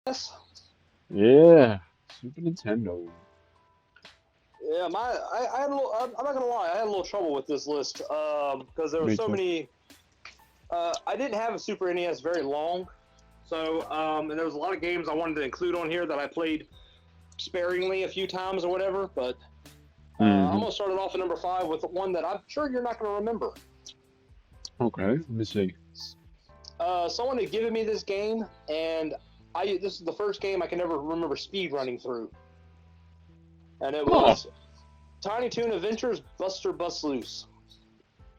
SNES. Yeah, Super Nintendo. Yeah, I had a little. I'm not gonna lie, I had a little trouble with this list because there were Me so too. many. I didn't have a Super NES very long, so and there was a lot of games I wanted to include on here that I played sparingly a few times or whatever. But I'm Hmm. gonna start it off at number five with one that I'm sure you're not gonna remember. Okay, let me see. Someone had given me this game, and this is the first game I can ever remember speed running through, and it Oh, was Tiny Toon Adventures Buster Bust Loose.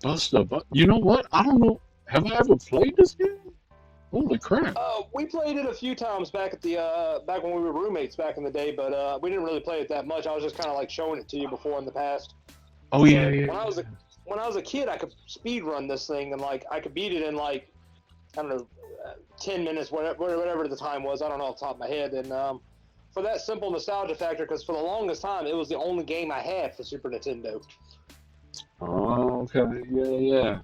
Buster, but you know what? I don't know. Have I ever played this game? Holy crap! We played it a few times back at the back when we were roommates back in the day, but we didn't really play it that much. I was just kind of like showing it to you before in the past. Oh yeah, But yeah, when I was a kid, I could speed run this thing and like I could beat it in like I don't know 10 minutes, whatever the time was. I don't know off the top of my head. And for that simple nostalgia factor, because for the longest time it was the only game I had for Super Nintendo. Oh, okay, yeah, yeah.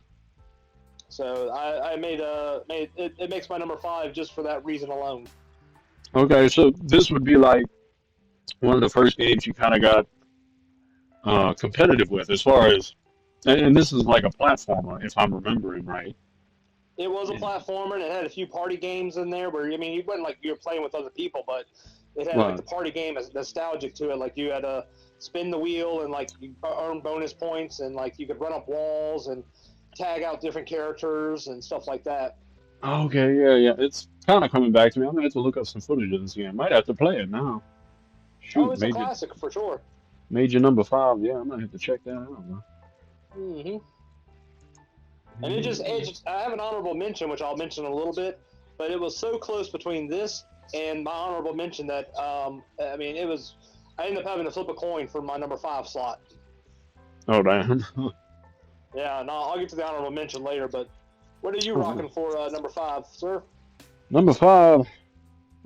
So I made it. It makes my number five just for that reason alone. Okay, so this would be like one of the first games you kind of got competitive with, as far as, and this is like a platformer, if I'm remembering right. It was a Yeah. platformer and it had a few party games in there where I mean you wasn't like you were playing with other people, but it had like Right. the party game as nostalgic to it. Like you had to spin the wheel and like you earn bonus points and like you could run up walls and tag out different characters and stuff like that. Okay, yeah, yeah. It's kind of coming back to me. I'm gonna have to look up some footage of this game. Might have to play it now. Oh, Shoot, it's a classic for sure. major number five. Yeah, I'm gonna have to check that out, man. hmm And it just Yeah. edged. I have an honorable mention, which I'll mention in a little bit, but it was so close between this and my honorable mention that I mean it was. I ended up having to flip a coin for my number five slot. Oh damn. Yeah, no, I'll get to the honorable mention later. But what are you Oh, rocking for number five, sir? number five.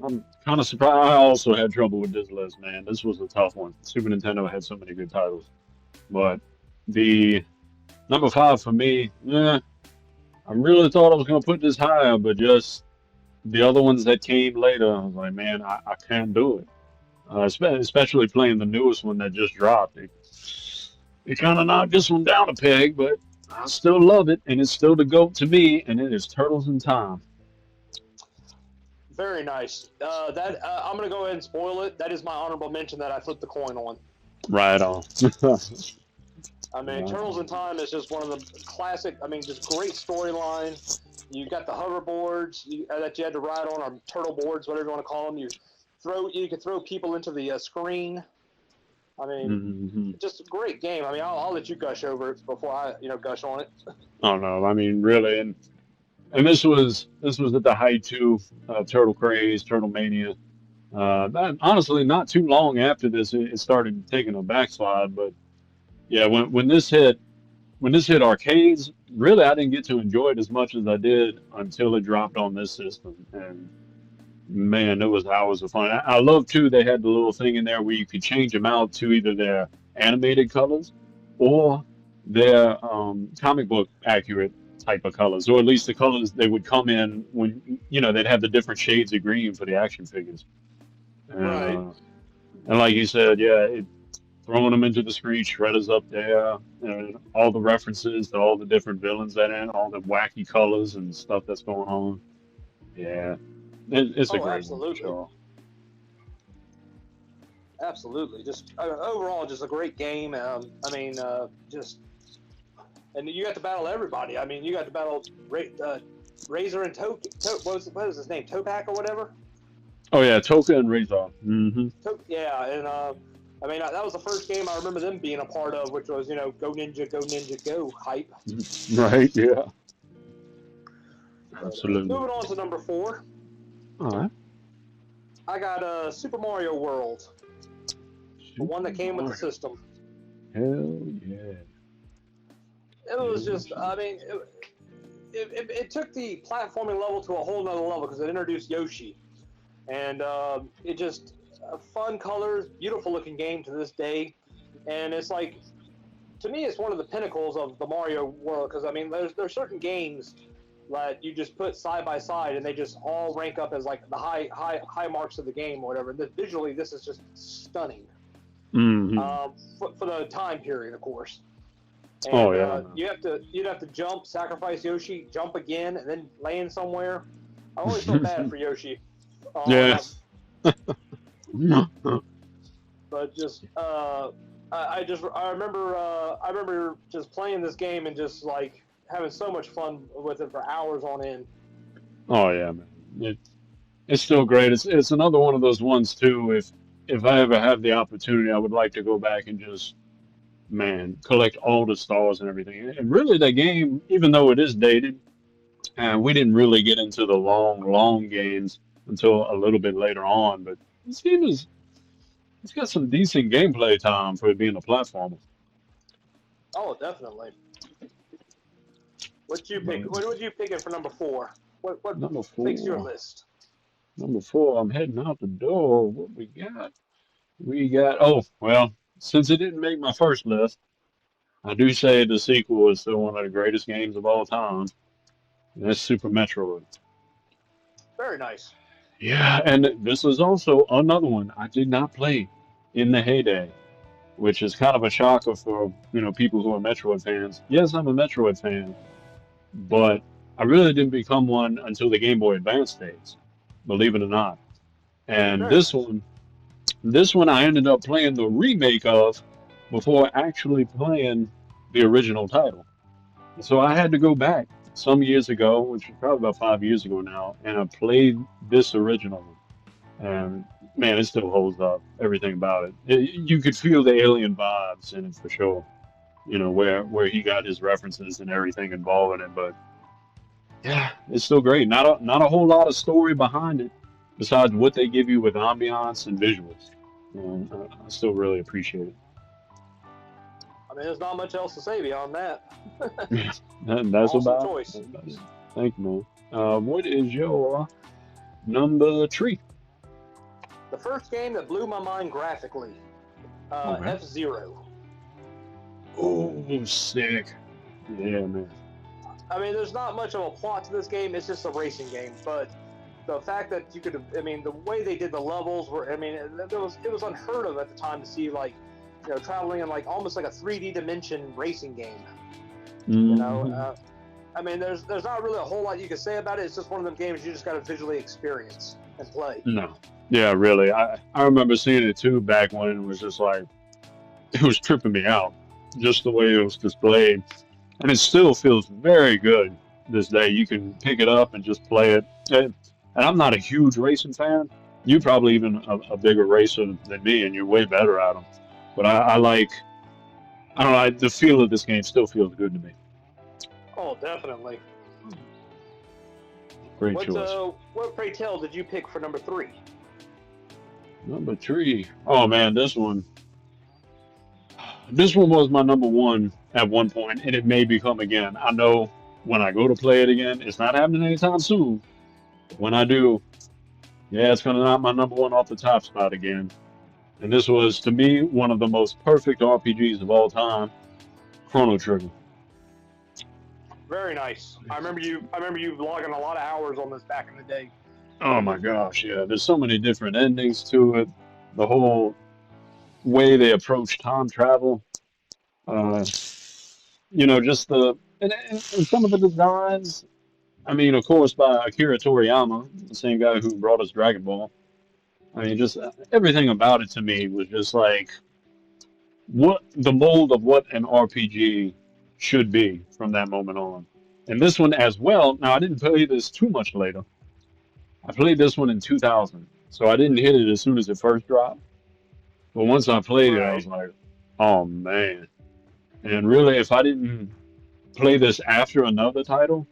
I'm kind of surprised. I also had trouble with this list, man. This was a tough one. Super Nintendo had so many good titles, but the number five for me, yeah, I really thought I was gonna put this higher, but just the other ones that came later, I was like, man, I can't do it. Especially playing the newest one that just dropped. It kind of knocked this one down a peg, but I still love it, and it's still the GOAT to me, and it is Turtles in Time. Very nice. That I'm gonna go ahead and spoil it. That is my honorable mention that I flipped the coin on. Right on. I mean, Right Turtles in on. Time is just one of the classic. I mean, just great storyline. You got the hoverboards that you had to ride on, or turtle boards, whatever you want to call them. You could throw people into the screen. I mean, Hmm. just a great game. I mean, I'll let you gush over it before I gush on it. Oh no, I mean really, and this was at the height too, Turtle craze, Turtle mania. Honestly, not too long after this, it started taking a backslide. But yeah, when this hit arcades, really I didn't get to enjoy it as much as I did until it dropped on this system. And man, it was hours of fun. I love too. They had the little thing in there where you could change them out to either their animated colors or their comic book accurate type of colors, or at least the colors they would come in when they'd have the different shades of green for the action figures. And Right. uh, and like you said, yeah, throwing them into the screen, Shredder's up there, and all the references to all the different villains that in, all the wacky colors and stuff that's going on. Yeah, it's a Oh, great one for absolutely. sure. Absolutely. Just overall, just a great game. I mean, just and you got to battle everybody. I mean, you got to battle Razor and what was his name? Topak or whatever. Oh yeah, Toka and Razor. Hmm. Yeah, and I mean that was the first game I remember them being a part of, which was Go Ninja Go hype. Right, yeah, But absolutely. moving on to number four, All right. I got Super Mario World, the one Super that came with the Mario. system. Hell yeah. It was Heck just, I mean, it took the platforming level to a whole nother level because it introduced Yoshi, and it just fun colors, beautiful looking game to this day, and it's like to me it's one of the pinnacles of the Mario world because I mean there's certain games that you just put side by side, and they just all rank up as like the high marks of the game or whatever. Visually, this is just stunning. Hmm. For the time period, of course. Oh And yeah. you'd have to jump, sacrifice Yoshi, jump again, and then land somewhere. I always felt bad for Yoshi. Uh, Yes. but just I remember just playing this game and just like having so much fun with it for hours on end. Oh yeah, man. It's still great. It's another one of those ones too. If I ever have the opportunity, I would like to go back and just, man, collect all the stars and everything. And really, the game, even though it is dated, and we didn't really get into the long games until a little bit later on. But this game is, it's got some decent gameplay time for it being a platformer. Oh, definitely. What you pick? But What would you picking for number four? What number makes your four, list? number four, I'm heading out the door. What we got? We got, oh, well, since it didn't make my first list, I do say the sequel is still one of the greatest games of all time. And that's Super Metroid. Very nice. Yeah, and this was also another one I did not play in the heyday, which is kind of a shocker for, people who are Metroid fans. Yes, I'm a Metroid fan, but I really didn't become one until the Game Boy Advance days, believe it or not. And Very nice. this one I ended up playing the remake of before actually playing the original title. So I had to go back some years ago, which is probably about 5 years ago now, and I played this original one. And man, it still holds up. Everything about it. You could feel the alien vibes in it for sure. Where he got his references and everything involved in it. But yeah, it's still great. Not a whole lot of story behind it, besides what they give you with ambiance and visuals. And I still really appreciate I mean, there's not much else to say beyond that. it. And that's Awesome about choice. it. Thank you, man. What is your number three? The first game that blew my mind graphically, Okay. F-Zero. Oh, sick. Yeah, man. I mean, there's not much of a plot to this game. It's just a racing game. But the fact that you could, I mean, the way they did the levels were, I mean, it was unheard of at the time to see like, traveling in like almost like a 3D dimension racing game. You know, Hmm. I mean, there's not really a whole lot you can say about it. It's just one of them games you just got to visually experience and play. No. Yeah, really. I remember seeing it too back when it was just like, it was tripping me out, just the way it was displayed. And it still feels very good this day. You can pick it up and just play it. And I'm not a huge racing fan. You're probably even a bigger racer than me, and you're way better at them. But I don't know, the feel of this game still feels good to me. Oh, definitely. Great choice. What pray tell did you pick for number three? Number three. Oh man, this one. This one was my number one at one point, and it may become again. I know when I go to play it again, it's not happening anytime soon. But when I do, yeah, it's gonna knock my number one off the top spot again. And this was, to me, one of the most perfect RPGs of all time, Chrono Trigger. Very nice. I remember you logging a lot of hours on this back in the day. Oh my gosh, yeah. There's so many different endings to it. The whole way they approach time travel. Uh, just and some of the designs. I mean, of course, by Akira Toriyama, the same guy who brought us Dragon Ball. I mean, just everything about it to me was just like what the mold of what an RPG should be from that moment on. And this one as well. Now, I didn't play this too much later. I played this one in 2000, so I didn't hit it as soon as it first dropped. But once I played it, I was Right. like, oh man. And really, if I didn't play this after another title,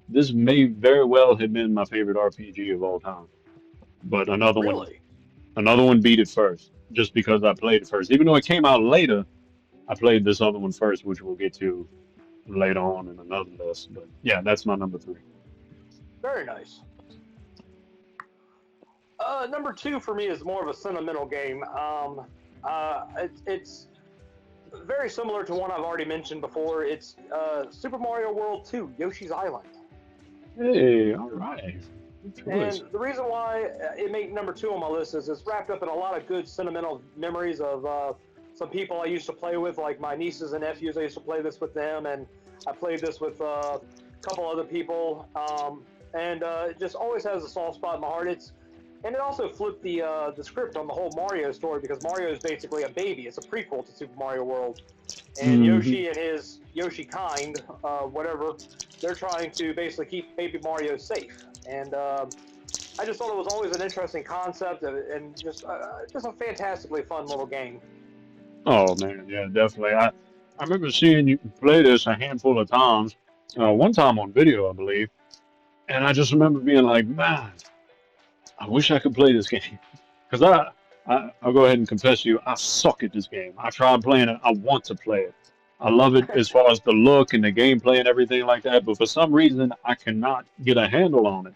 this may very well have been my favorite RPG of all time. But Really? another one beat it first, just because I played it first. Even though it came out later, I played this other one first, which we'll get to later on in another list. But yeah, that's my number three. Very nice. Number two for me is more of a sentimental game. It's very similar to one I've already mentioned before. It's Super Mario World 2, Yoshi's Island. Hey, all right. Good choice. And the reason why it made number 2 on my list is it's wrapped up in a lot of good sentimental memories of some people I used to play with, like my nieces and nephews. I used to play this with them, and I played this with a couple other people. And it just always has a soft spot in my heart. And it also flipped the script on the whole Mario story because Mario is basically a baby. It's a prequel to Super Mario World, and Hmm. Yoshi and his Yoshi kind, whatever, they're trying to basically keep baby Mario safe. And I just thought it was always an interesting concept and just a fantastically fun little game. Oh man, yeah, definitely. I remember seeing you play this a handful of times. One time on video, I believe, and I just remember being like, man, I wish I could play this game. Because I'll go ahead and confess to you, I suck at this game. I tried playing it. I want to play it. I love it as far as the look and the gameplay and everything like that. But for some reason, I cannot get a handle on it.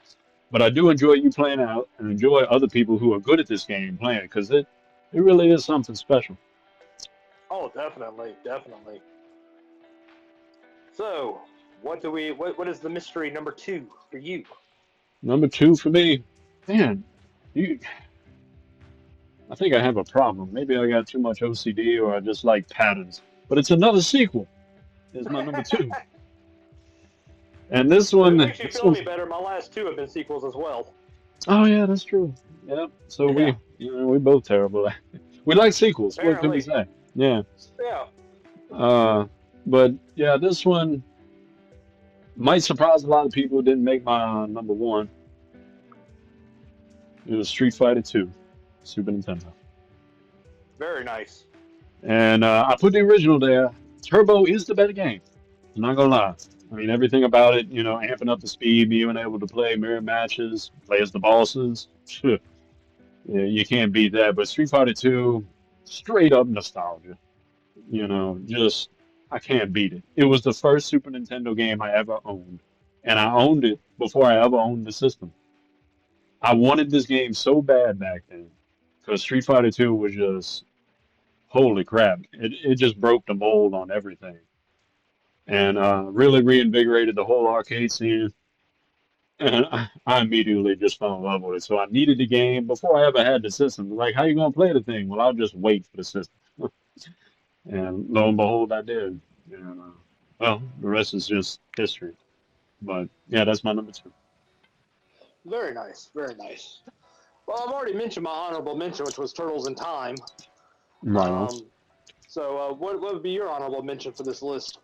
But I do enjoy you playing out and enjoy other people who are good at this game playing it because it really is something special. Oh, definitely, definitely. So, what is the mystery number 2 for you? Number two for me, man, you, I think I have a problem. Maybe I got too much OCD or I just like patterns. But it's another sequel. Is my number two. And If it makes you this feel any one's. better, my last 2 have been sequels as well. Oh yeah, that's true. Yeah. So Yeah, we both terrible. We like sequels. What can we apparently. say? Yeah. Yeah. Uh, but yeah, this one might surprise a lot of people. Didn't make my number one. It was Street Fighter Two, Super Nintendo, Very nice. and I put the original there. Turbo is the better game. I'm not gonna lie. I mean, everything about it, amping up the speed, being able to play mirror matches, play as the bosses. Yeah, you can't beat that. But Street Fighter 2, straight up nostalgia. Just I can't beat it. It was the first Super Nintendo game I ever owned, and I owned it before I ever owned the system. I wanted this game so bad back then because Street Fighter 2 was just holy crap. It just broke the mold on everything and really reinvigorated the whole arcade scene. And I immediately just fell in love with it. So I needed the game before I ever had the system. Like, how you gonna play the thing? Well, I'll just wait for the system. And lo and behold, I did. And well, the rest is just history. But yeah, that's my number two. Very nice. Very nice. Well, I've already mentioned my honorable mention, which was Turtles in Time. Right on. Um, so, what would be your honorable mention for this list?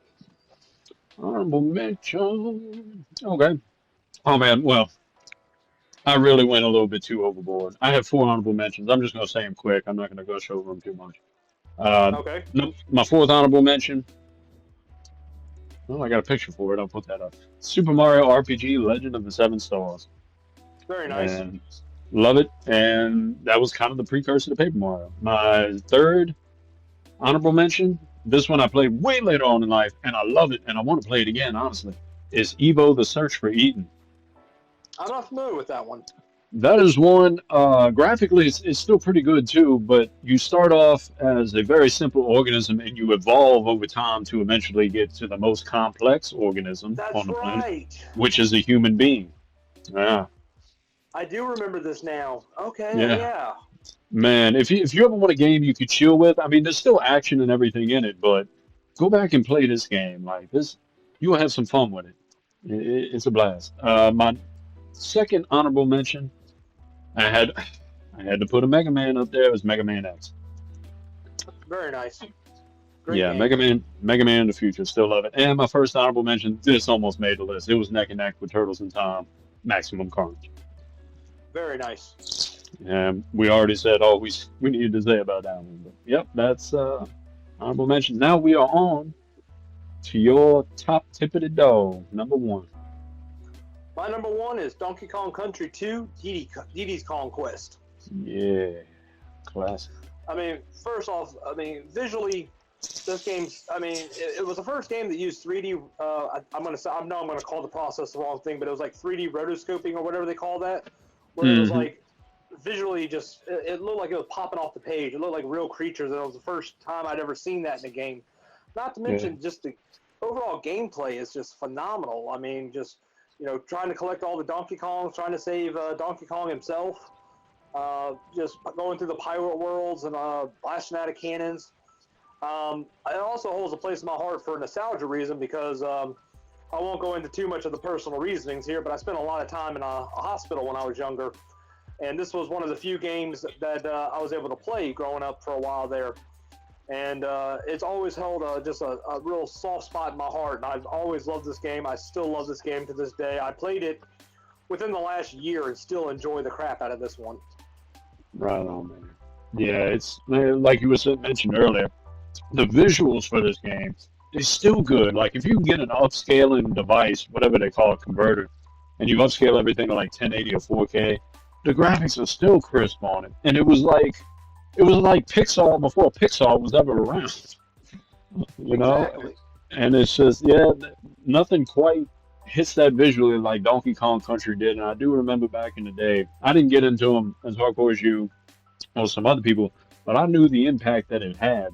Honorable mention. Okay. Oh man, well, I really went a little bit too overboard. I have four honorable mentions. I'm just gonna say them quick. I'm not gonna gush over them too much. Uh, Okay. no, my fourth honorable mention. Oh, I got a picture for it. I'll put that up. Super Mario RPG: Legend of the Seven Stars, Very nice. and love it. And that was kind of the precursor to Paper Mario. My third honorable mention. This one I played way later on in life, and I love it, and I want to play it again. Honestly, is Evo: The Search for Eden. I'm not familiar with that one. That is one. Graphically, it's still pretty good too, but you start off as a very simple organism and you evolve over time to eventually get to the most complex organism on That's the planet, right. which is a human being. Yeah, I do remember this now. Okay. yeah, Yeah. man. If you ever want a game you could chill with, I mean, there's still action and everything in it, but go back and play this game. Like this, you will have some fun with it. It's a blast. My second honorable mention. I had I had to put a Mega Man up there. It was Mega Man X. Very nice. Great Yeah, game. Mega Man in the future. Still love it. And my first honorable mention. This almost made the list. It was neck and neck with Turtles in Time, Maximum Carnage. Very nice. And we already said all we needed to say about that one. But yep, that's honorable mention. Now we are on to your top tip of the dog, number one. My number 1 is Donkey Kong Country 2: Diddy's Conquest. Yeah, classic. I mean, first off, I mean, visually, this game's. I mean, it was the first game that used 3D. I'm gonna say, I know I'm gonna call the process the wrong thing, but it was like 3D rotoscoping or whatever they call that, where it was Hmm. like visually just. It looked like it was popping off the page. It looked like real creatures, and it was the first time I'd ever seen that in a game. Not to Yeah. mention just the overall gameplay is just phenomenal. I mean, just trying to collect all the Donkey Kongs, trying to save Donkey Kong himself, just going through the pirate worlds and blasting out of cannons. It also holds a place in my heart for a nostalgia reason because I won't go into too much of the personal reasonings here, but I spent a lot of time in a hospital when I was younger, and this was one of the few games that I was able to play growing up for a while there. And it's always held just a real soft spot in my heart, and I've always loved this game. I still love this game to this day. I played it within the last year and still enjoy the crap out of this one. Right on, man. Yeah, it's like you mentioned earlier. The visuals for this game is still good. Like if you can get an upscaling device, whatever they call it, converter, and you upscale everything to like 1080 or 4K, the graphics are still crisp on it. And it was like Pixar before Pixar was ever around, you know? Exactly. And it's just, yeah, nothing quite hits that visually like Donkey Kong Country did. And I do remember back in the day, I didn't get into them as hardcore as you or some other people, but I knew the impact that it had.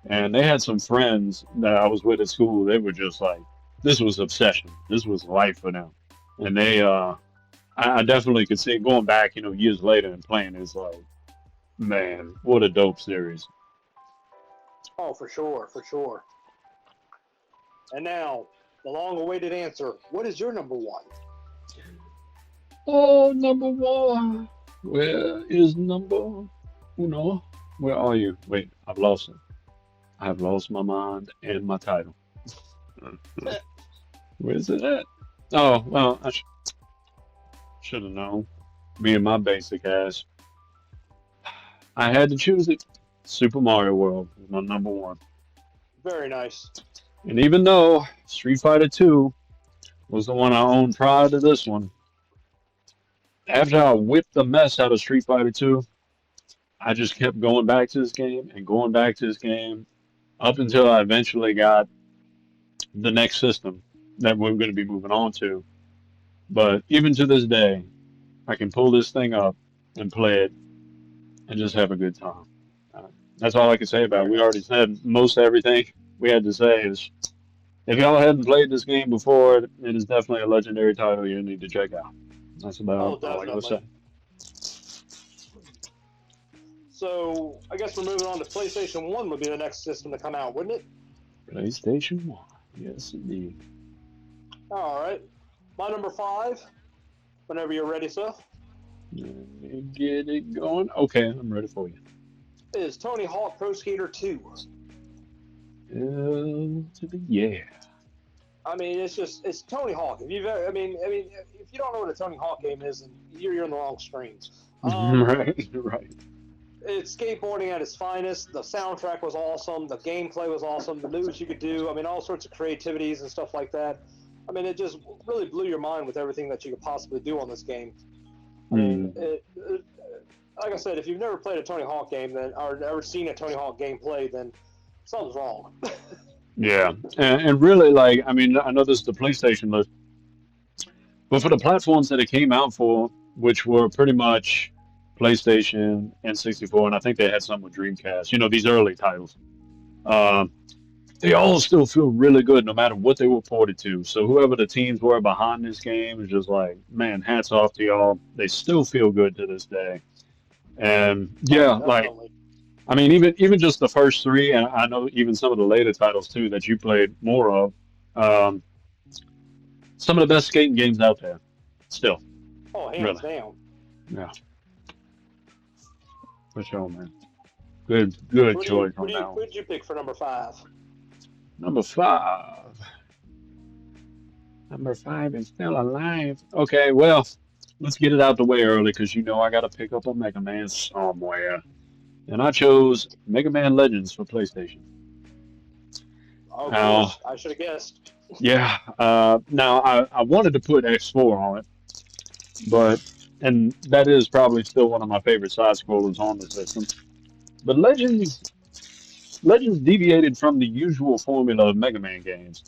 And they had some friends that I was with at school. They were just like, this was obsession. This was life for them. And I definitely could see it going back, years later and playing. It's like, man, what a dope series. Oh, for sure, for sure. And now, the long-awaited answer. What is your number one? Oh, number one. Where is number uno? Where are you? Wait, I've lost it. I've lost my mind and my title. Where's it at? Oh, well, I should have known. Me and my basic ass. I had to choose it. Super Mario World was my number one. Very nice. And even though Street Fighter 2 was the one I owned prior to this one, after I whipped the mess out of Street Fighter 2, I just kept going back to this game and going back to this game up until I eventually got the next system that we're going to be moving on to. But even to this day, I can pull this thing up and play it and just have a good time. Uh, that's all I can say about it. We already said most everything we had to say. Is if y'all hadn't played this game before, it is definitely a legendary title you need to check out. That's Oh, about all I gotta definitely. say. So, I guess we're moving on to PlayStation 1 would be the next system to come out, wouldn't it? PlayStation 1. Yes, indeed. All right. My number 5, whenever you're ready, sir, Let me get it going. Okay, I'm ready for you. is Tony Hawk Pro Skater 2. To the yeah. I mean, it's Tony Hawk. If you've ever, if you don't know what a Tony Hawk game is, then you're in the wrong stream. Right, right. It's skateboarding at its finest. The soundtrack was awesome. The gameplay was awesome. The moves you could do. I mean, all sorts of creativities and stuff like that. I mean, it just really blew your mind with everything that you could possibly do on this game. I mean, like I said, if you've never played a Tony Hawk game, then or ever seen a Tony Hawk game play, then something's wrong. Yeah, and really, like, I mean, I know this is the PlayStation list, but for the platforms that it came out for, which were pretty much PlayStation and 64, and I think they had some with Dreamcast, these early titles, um, they all still feel really good no matter what they were ported to. So whoever the teams were behind this game is just like, man, hats off to y'all. They still feel good to this day. And Oh, yeah, like, definitely. I mean, even just the first three, and I know even some of the later titles too that you played more of. Um, some of the best skating games out there, still, Oh, hands really. down. Yeah, for sure, man. Good What do you choice what on do you that one. who'd you pick for number 5? Number five. Number five is still alive. Okay, well, let's get it out the way early because I got to pick up a Mega Man somewhere. And I chose Mega Man Legends for PlayStation. Of Now, course, I should have guessed. yeah, now I wanted to put X4 on it, but, and that is probably still one of my favorite side scrollers on the system. But Legends deviated from the usual formula of Mega Man games.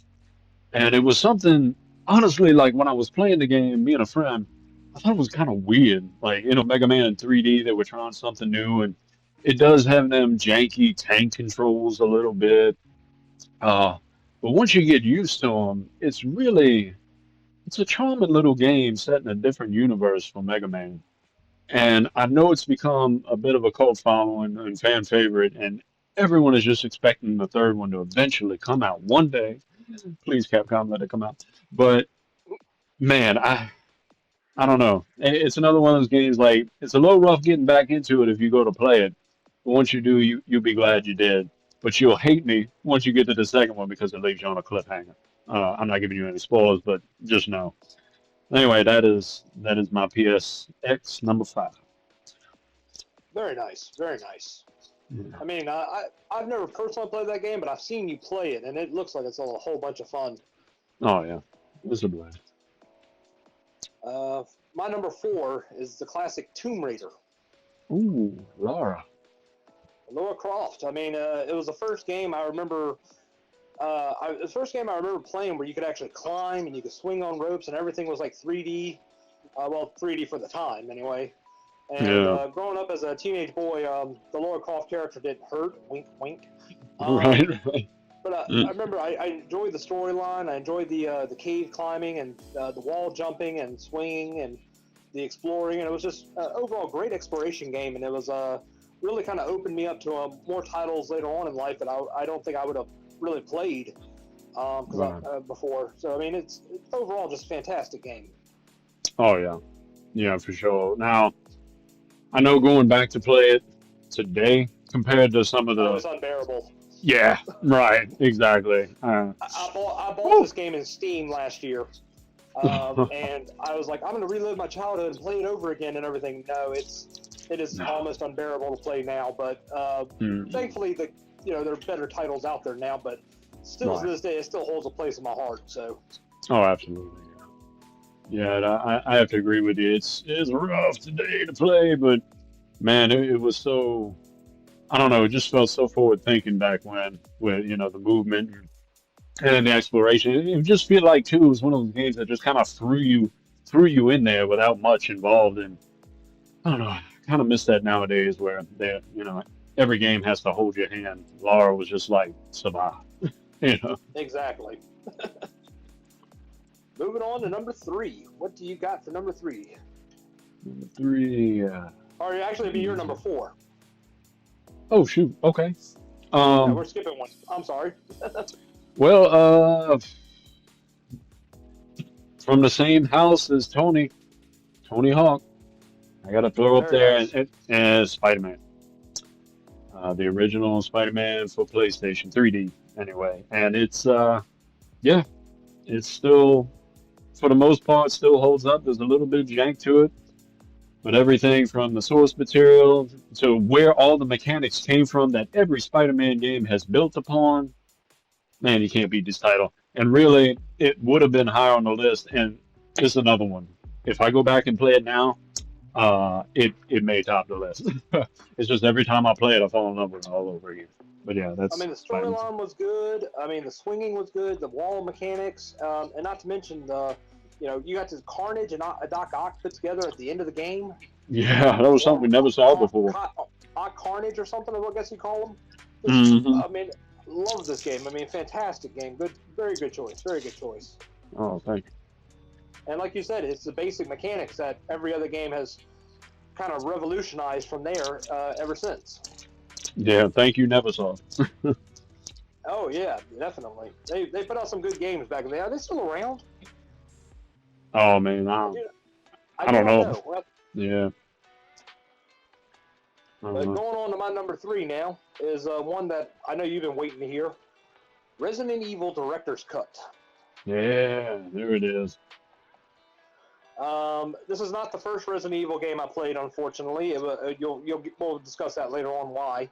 And it was something, honestly, like when I was playing the game, me and a friend, I thought it was kind of weird. Like, Mega Man in 3D, they were trying something new, and it does have them janky tank controls a little bit. Uh, but once you get used to them, it's really, it's a charming little game set in a different universe from Mega Man. And I know it's become a bit of a cult following and fan favorite, and everyone is just expecting the third one to eventually come out one day. Please, Capcom, let it come out. But man, I don't know. It's another one of those games like it's a little rough getting back into it if you go to play it. But once you do, you'll be glad you did. But you'll hate me once you get to the second one because it leaves you on a cliffhanger. I'm not giving you any spoilers, but just know. Anyway, that is my PSX number 5. Very nice, very nice. Yeah. I mean, I've never personally played that game, but I've seen you play it, and it looks like it's a whole bunch of fun. Oh yeah, it's a blast. Uh, my number 4 is the classic Tomb Raider, Ooh, Laura. Lara Croft. I mean, it was the first game I remember. The first game I remember playing where you could actually climb and you could swing on ropes and everything was like 3D. Well, 3D for the time anyway. And Yeah. growing up as a teenage boy, the Lara Croft character didn't hurt. Wink, wink. Right. Right. But I Mm. remember I enjoyed the storyline. I enjoyed the cave climbing and the wall jumping and swinging and the exploring. And it was just overall great exploration game. And it was really kind of opened me up to more titles later on in life that I don't think I would have really played Right. before. So I mean, it's overall just a fantastic game. Oh yeah. Yeah, for sure. Now I know going back to play it today compared to some of Oh, the. it's unbearable. Yeah. Right. Exactly. I bought Woo. this game in Steam last year, and I was like, I'm going to relive my childhood and play it over again and everything. No, it is No. almost unbearable to play now. But Mm. thankfully, there are better titles out there now. But still, to Right. this day, it still holds a place in my heart. So Oh, absolutely. Yeah, and I have to agree with you. It's rough today to play, but man, it was so. I don't know. It just felt so forward thinking back when, with the movement and the exploration. It just feel like too it was one of those games that just kind of threw you in there without much involved. And I don't know. I kind of miss that nowadays, where every game has to hold your hand. Laura was just like survive. You know. exactly. Moving on to number 3. What do you got for number 3? Number 3. Or actually, it'd be your number 4. Oh shoot. Okay. Yeah, Um. we're skipping one. I'm sorry. Well. From the same house as Tony Hawk. I got to throw up Very there nice. and Spider-Man. The original Spider-Man for PlayStation 3D, anyway. And yeah, it's still, for the most part, still holds up. There's a little bit of jank to it, but everything from the source material to where all the mechanics came from that every Spider-Man game has built upon, man, you can't beat this title. And really, it would have been higher on the list. And just another one. If I go back and play it now, it may top the list. It's just every time I play it, I fall in love with it all over again. But yeah, I that's mean, the Spider-Man. storyline was good. I mean, the swinging was good. The wall mechanics, and not to mention you got this Carnage and Doc Ock put together at the end of the game. Yeah, that was something Or we never saw before. Carnage or something, I guess you call them. Hmm. I mean, love this game. I mean, fantastic game. Good, very good choice. Very good choice. Oh, thank And like you said, it's the basic mechanics that every other game has kind of revolutionized from there ever since. you. Yeah, thank you, never saw. Oh yeah, definitely. They put out some good games back then. Are they still around? Oh man, I do I I do don't not know. know. Well, Yeah, I don't but know. going on to my number 3 now is one that I know you've been waiting to hear: Resident Evil Director's Cut. Yeah, there it is. This is not the first Resident Evil game I played, unfortunately. We'll discuss that later on why.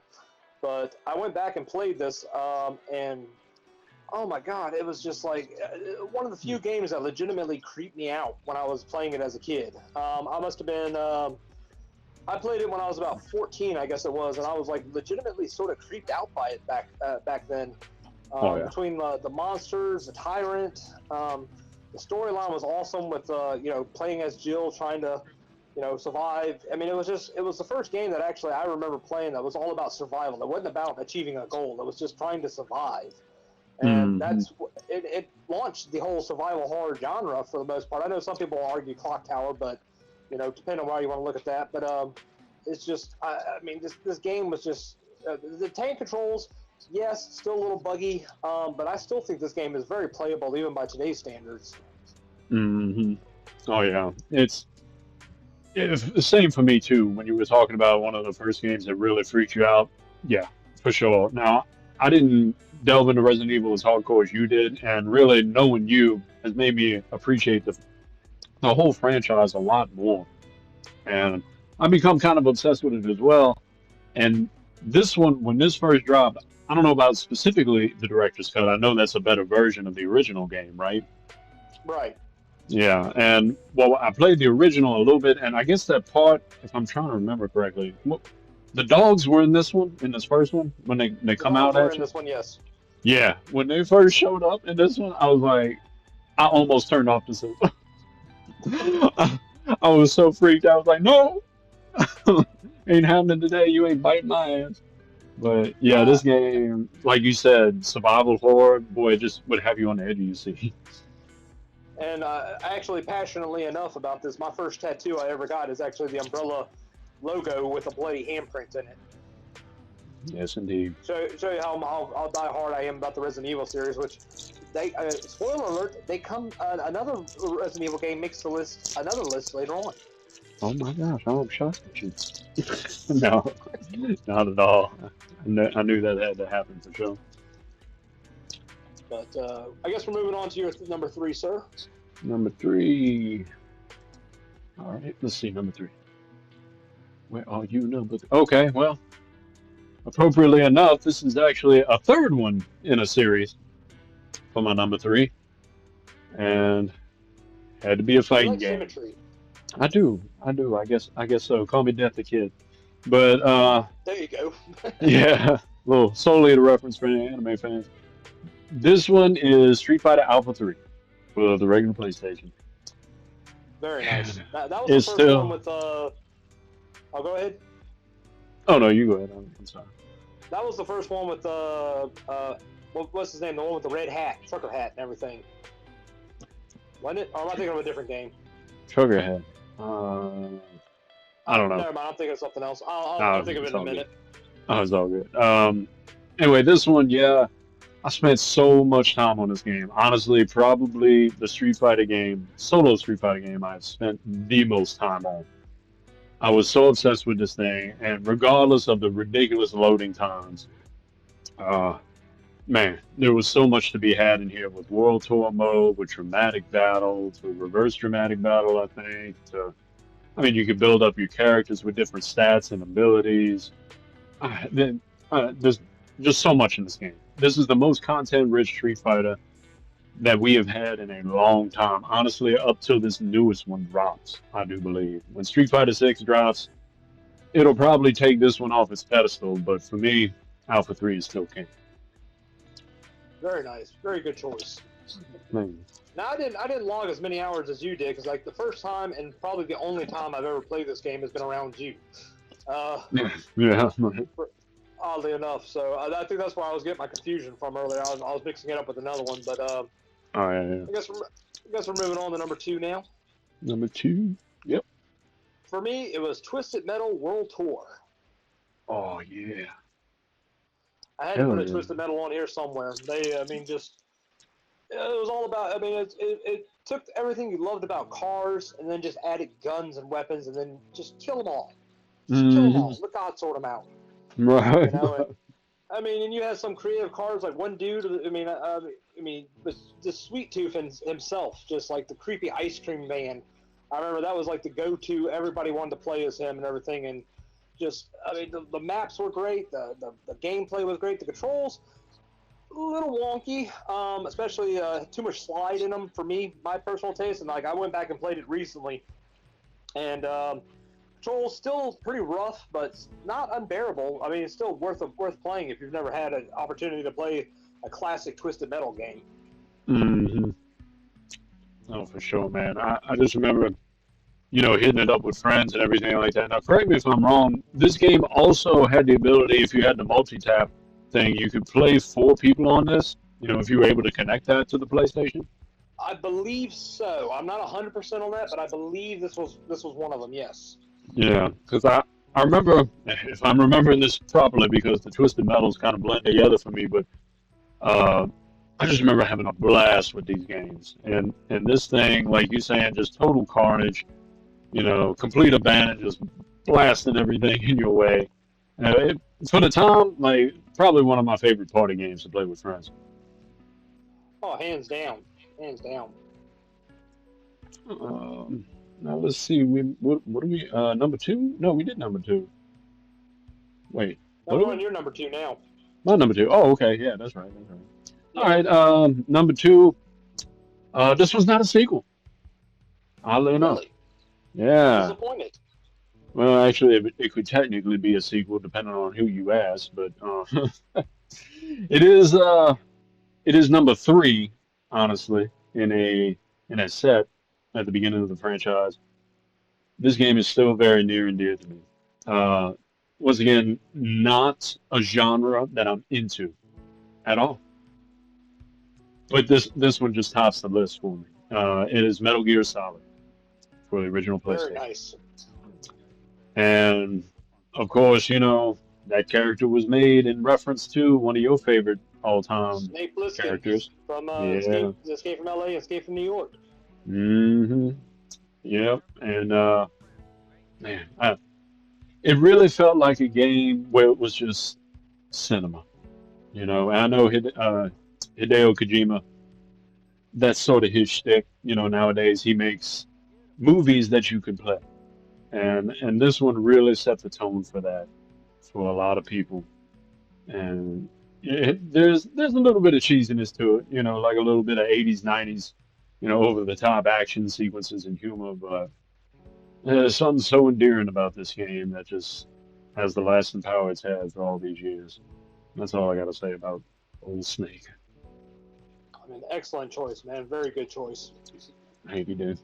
But I went back and played this, and oh my god, it was just like one of the few games that legitimately creeped me out when I was playing it as a kid. I must have been. I played it when I was about 14, I guess it was, and I was like legitimately sort of creeped out by it back then. Oh yeah. Between the monsters, the tyrant, the storyline was awesome with playing as Jill trying to survive. I mean, it was the first game that actually I remember playing that was all about survival. It wasn't about achieving a goal. It was just trying to survive. and Hmm. it launched the whole survival horror genre for the most part. I know some people argue Clock Tower, but depending on how you want to look at that. But it's just, I mean, this game was just the tank controls. Yes, still a little buggy, but I still think this game is very playable even by today's standards. Hmm. Oh yeah, it's the same for me too. When you were talking about one of the first games that really freaked you out, yeah, for sure. Now, I didn't delve into Resident Evil as hardcore as you did, and really knowing you has made me appreciate the whole franchise a lot more. And I've become kind of obsessed with it as well. And this one, when this first dropped, I don't know about specifically the director's cut. I know that's a better version of the original game, right? Right. Yeah, and well, I played the original a little bit, and I guess that part, if I'm trying to remember correctly, the dogs were in this one, in this first one, when they The come dogs out were at in you. this one, yes. Yeah, when they first showed up in this one, I was like, I almost turned off the system. I was so freaked. I was like, no, ain't happening today. You ain't biting my ass. But yeah, Uh, this game, like you said, survival horror, boy, it just would have you on the edge of your seat. and actually, passionately enough about this, my first tattoo I ever got is actually the Umbrella logo with a bloody handprint in it. Yes, indeed. Show you how die hard I am about the Resident Evil series. Which they spoiler alert, they come another Resident Evil game makes the list, another list later on. Oh my gosh, I'm shocked at you. No, not at all. I knew that had to happen for sure. But I guess we're moving on to your number three, sir. Number three. All right, let's see, number three. Where are you, number three? Okay, well, appropriately enough, this is actually a third one in a series for my number three, and had to be a You fighting like game. symmetry. I do. I guess so. Call me Death the Kid. But There you go. yeah, little solely a reference for any anime fans. This one is Street Fighter Alpha 3 for the regular PlayStation. Very nice. And That was the it's first one still. with. I'll go ahead. Oh no, you go ahead. I'm sorry. That was the first one with what's his name? The one with the red hat, trucker hat, and everything. Wasn't it? Or am I thinking of a different game? Sugarhead. Uh, I don't know. Never mind. I'm thinking of something else. I'll No, think of it it's in a all good. minute. Oh, it's all good. Anyway, this one, yeah, I spent so much time on this game. Honestly, probably the Street Fighter game, solo Street Fighter game, I've spent the most time on. I was so obsessed with this thing, and regardless of the ridiculous loading times, uh, man, there was so much to be had in here with World Tour mode, with dramatic battle, to reverse dramatic battle, I think. I mean, you could build up your characters with different stats and abilities. Then there's just so much in this game. This is the most content-rich Street Fighter that we have had in a long time. Honestly, up till this newest one drops, I do believe. When Street Fighter 6 drops, it'll probably take this one off its pedestal. But for me, Alpha 3 is still king. Very nice. Very good choice. Man. Now I didn't log as many hours as you did because like the first time and probably the only time I've ever played this game has been around you. Uh, Yeah. Oddly enough, so I think that's where I was getting my confusion from earlier. I was mixing it up with another one, but Oh, yeah. I guess we're moving on to number two now. Number two. Yep. For me, it was Twisted Metal World Tour. Oh, yeah. I had to Hell put a yeah. Twisted Metal on here somewhere. I mean, just it was all about. I mean, it took everything you loved about cars and then just added guns and weapons and then just kill them all. Just kill them all. Hmm. Let God sort them out. Right. You know, and I mean, and you had some creative cars like one dude. I mean, the Sweet Tooth himself, just like the creepy ice cream man. I remember that was like the go-to. Everybody wanted to play as him and everything, and just I mean, the maps were great. The gameplay was great. The controls a little wonky, especially too much slide in them for me, my personal taste. And like I went back and played it recently, and controls still pretty rough, but not unbearable. I mean, it's still worth playing if you've never had an opportunity to play a classic Twisted Metal game. Hmm. Oh, for sure, man. I just remember, hitting it up with friends and everything like that. Now, correct me if I'm wrong. This game also had the ability, if you had the multi-tap thing, you could play four people on this. if you were able to connect that to the PlayStation. I believe so. I'm not 100% on that, but I believe this was one of them. Yes. Yeah, because I remember, if I'm remembering this properly, because the Twisted Metals kind of blend together for me, but uh, I just remember having a blast with these games. And this thing, like you saying, just total carnage, complete abandon, just blasting everything in your way. For the time, like probably one of my favorite party games to play with friends. Oh, hands down, hands down. Now let's see, what do we number two? No, we did number two. Wait, No, what we're do on we? your number 2 now. Not number two. Oh, okay, yeah, that's right, that's right. All Yeah. right, number two. This was not a sequel. Oddly enough, Really? I'm yeah. disappointed. Well, actually, it could technically be a sequel depending on who you ask, but it is it is number three, honestly, in a set at the beginning of the franchise. This game is still very near and dear to me. Uh, Once again, not a genre that I'm into at all, but this one just tops the list for me. It is Metal Gear Solid for the original Very PlayStation. nice. And of course, that character was made in reference to one of your favorite all-time Snake Plissken characters. from Yeah. Escape from LA, Escape from New York. Mm-hmm. Yep. And man, it really felt like a game where it was just cinema. And I know Hideo Kojima, that's sort of his shtick. Nowadays he makes movies that you can play. And this one really set the tone for that for a lot of people. And there's a little bit of cheesiness to it, like a little bit of 80s, 90s, over the top action sequences and humor, but there's something so endearing about this game that just has the lasting power it's had for all these years. That's all I got to say about Old Snake. I mean, excellent choice, man. Very good choice. Thank you, dude.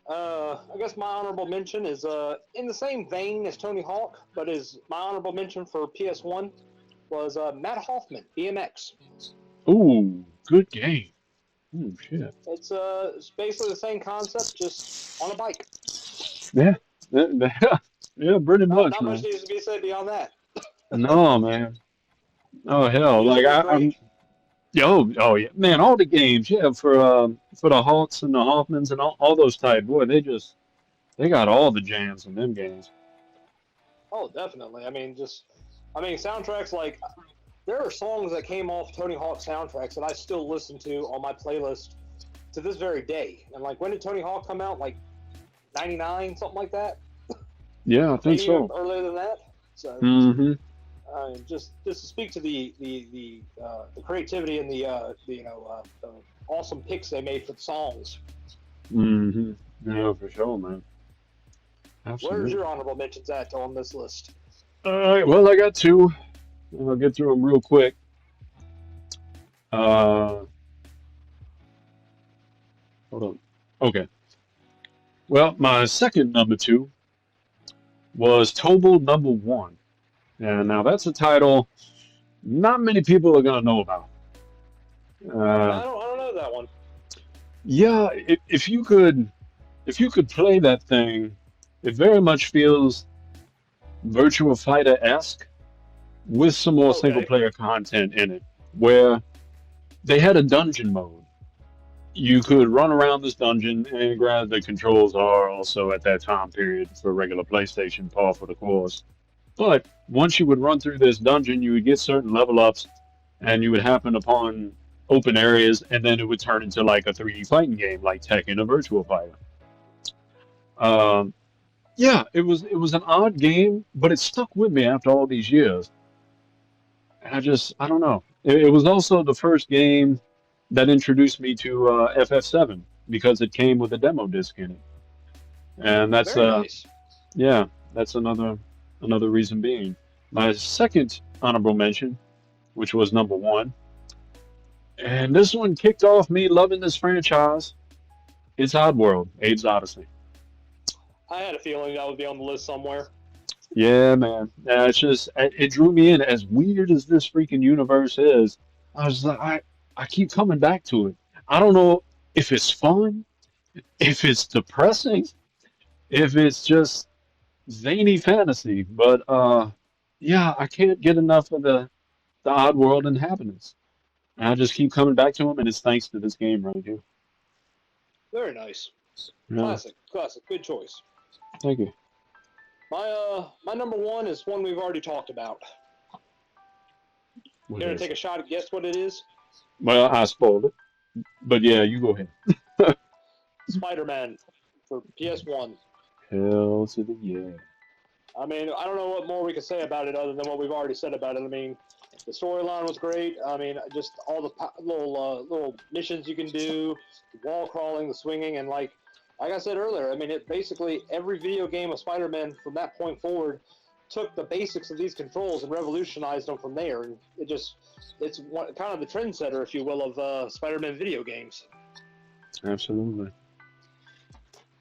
I guess my honorable mention is in the same vein as Tony Hawk, but is my honorable mention for PS1 was Matt Hoffman, BMX. Ooh, good game. Oh shit. It's basically the same concept, just on a bike. Yeah, yeah, pretty much, Not much man. needs to be said beyond that. No, man. Oh hell, Music like was I'm. great. Oh yeah, man! All the games, yeah, for the Hawks and the Hoffmans and all those type, boy, they got all the jams in them games. Oh, definitely. I mean, soundtracks like there are songs that came off Tony Hawk soundtracks that I still listen to on my playlist to this very day. And like, when did Tony Hawk come out? Like 99, something like that. Yeah, I think Maybe even so. earlier than that. So Mm-hmm. just to speak to the creativity and the awesome picks they made for the songs. Mm-hmm. Yeah, for sure, man. Where's Absolutely. your honorable mentions at on this list? All right. Well, I got two. I'll get through them real quick. Uh, Hold on. Okay. Well, my second number two was Tobal Number One, and now that's a title not many people are gonna know about. Uh, I don't know that one. yeah, if you could play that thing, it very much feels Virtua Fighter-esque with some more single Okay. player content in it, where they had a dungeon mode. You could run around this dungeon, and granted, the controls are also at that time period for regular PlayStation par for the course. But once you would run through this dungeon, you would get certain level ups, and you would happen upon open areas, and then it would turn into like a 3D fighting game, like Tekken or Virtua Fighter. Um, yeah, it was an odd game, but it stuck with me after all these years. I don't know. It was also the first game that introduced me to FF7 because it came with a demo disc in it, and that's Very nice. yeah, that's another reason being. My second honorable mention, which was number one, and this one kicked off me loving this franchise. It's Oddworld, Abe's Odyssey. I had a feeling that would be on the list somewhere. Yeah, man. It's just it drew me in. As weird as this freaking universe is, I was like, I keep coming back to it. I don't know if it's fun, if it's depressing, if it's just zany fantasy, but yeah, I can't get enough of the Oddworld inhabitants. And I just keep coming back to them, and it's thanks to this game right here. Very nice. Yeah, Classic. Classic. Good choice. thank you. My number one is one we've already talked about. What Care to is take it? a shot at guess what it is? Well, I spoiled it, but yeah, you go ahead. Spider-Man for PS1. Hell to the yeah. I mean, I don't know what more we could say about it other than what we've already said about it. I mean, the storyline was great. I mean, just all the little missions you can do, the wall crawling, the swinging, and like I said earlier, I mean, it basically every video game of Spider-Man from that point forward took the basics of these controls and revolutionized them from there. And it's kind of the trendsetter, if you will, of Spider-Man video games. Absolutely.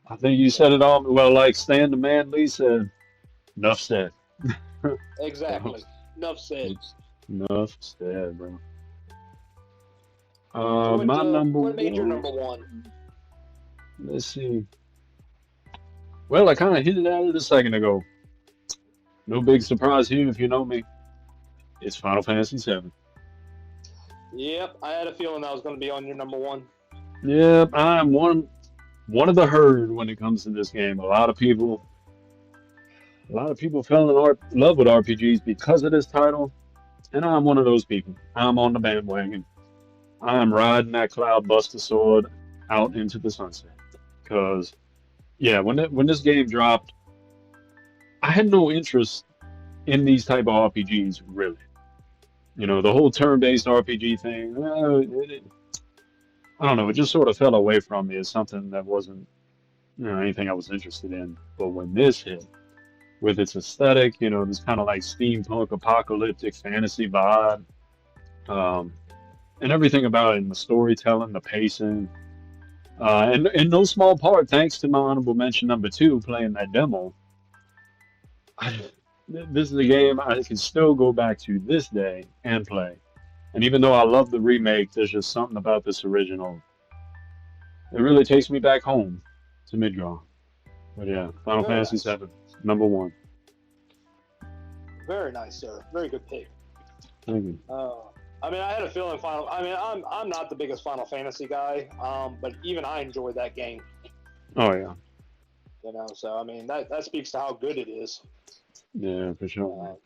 I think you said it all well, like Stan the Man Lee said. Enough said. So, Exactly. Enough said. enough said, bro. So My number what made your number one. one? Let's see. Well, I kind of hinted at it a second ago. No big surprise here if you know me. It's Final Fantasy VII. Yep, I had a feeling that was going to be on your number one. Yep, I'm one of the herd when it comes to this game. A lot of people fell in love with RPGs because of this title, and I'm one of those people. I'm on the bandwagon. I'm riding that cloud buster sword out into the sunset. Because yeah, when this game dropped, I had no interest in these type of RPGs really. You know, the whole turn-based RPG thing. I don't know. It just sort of fell away from me as something that wasn't anything I was interested in. But when this hit, with its aesthetic, this kind of like steampunk apocalyptic fantasy vibe, um, and everything about it, and the storytelling, the pacing, and in no small part, thanks to my honorable mention number two, playing that demo. This is a game I can still go back to this day and play. And even though I love the remake, there's just something about this original. It really takes me back home to Midgar. But yeah, Final Very Fantasy nice. VII, number one. Very nice, sir. Very good pick. Thank you. I mean, I had a feeling Final. I mean, I'm not the biggest Final Fantasy guy, but even I enjoyed that game. Oh yeah, So I mean, that speaks to how good it is. yeah, for sure.